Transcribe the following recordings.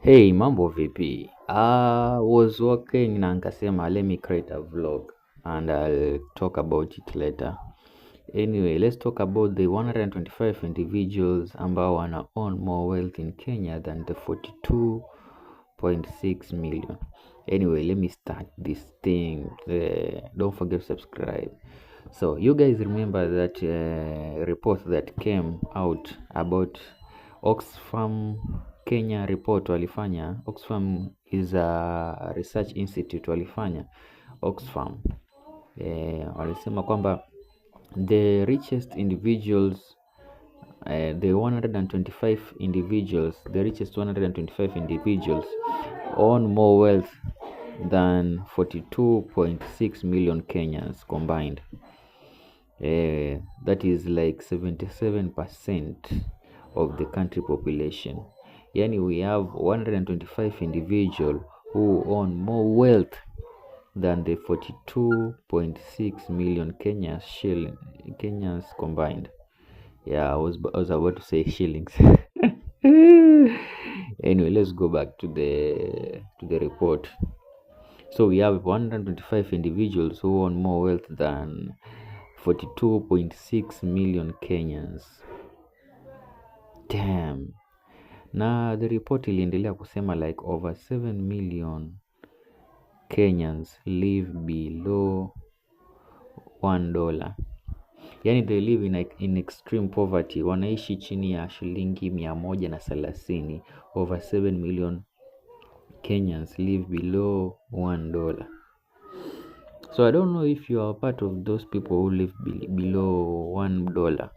Hey, mambo vipi? I was working na nikasema let me create a vlog and I'll talk about it later. Anyway, let's talk about the 125 individuals ambao wana own more wealth in Kenya than the 42.6 million. Anyway, let me start this thing. Don't forget to subscribe. So, you guys remember that report that came out about Oxfam Kenya report walifanya. Oxfam is a research institute walifanya. Oxfam walisema kwamba the richest individuals the 125 individuals, the richest 125 individuals own more wealth than 42.6 million Kenyans combined. That is like 77% of the country population. Yani we have 125 individuals who own more wealth than the 42.6 million Kenyans combined. Yeah, I was about to say shillings. Anyway, let's go back to the report. So we have 125 individuals who own more wealth than 42.6 million Kenyans. Damn. Na the report iliendelea kusema like over 7 million Kenyans live below $1. Yani they live in extreme poverty. Wanaishi chini ya shilingi 130. Over 7 million Kenyans live below $1. So I don't know if you are part of those people who live below $1.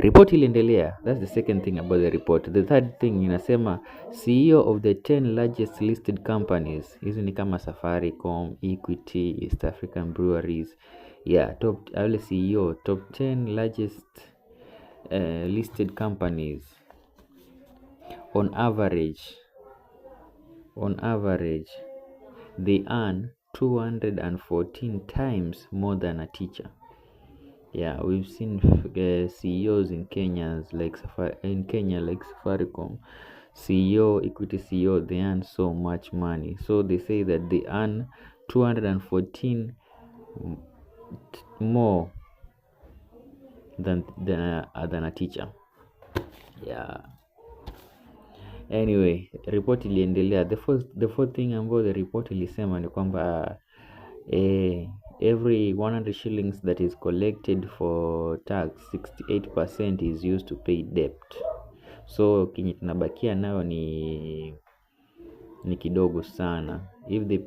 Report iliendelea. That's the second thing about the report. The third thing inasema CEO of the 10 largest listed companies. Hizi ni kama Safaricom, Equity, East African Breweries. Yeah, top 10 largest listed companies. On average, they earn 214 times more than a teacher. Yeah, we've seen CEOs in Kenya like Safaricom, CEO, Equity CEO, they earn so much money. So they say that they earn 214 more than a teacher. Yeah. Anyway, report iliendelea. The fourth thing about the report ilisema ni kwamba every 100 shillings that is collected for tax, 68% is used to pay debt. So kinyi tunabakia nayo ni kidogo sana. If they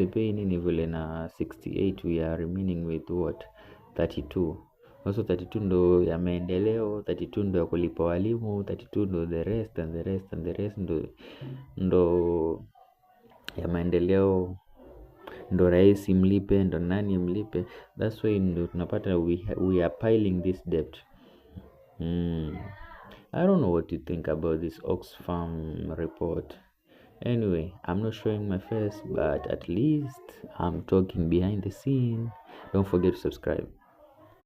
pay nini vile na 68, we are remaining with what? 32. Also 32 ndo ya maendeleo, 32 ndo ya kulipa walimu, 32 ndo the rest and the rest and the rest ndo ya maendeleo, ndo rais mlipe, ndo nani mlipe. That's why ndo tunapata we are piling this debt. I don't know what you think about this Oxfam report. Anyway, I'm not showing my face, but at least I'm talking behind the scene. Don't forget to subscribe.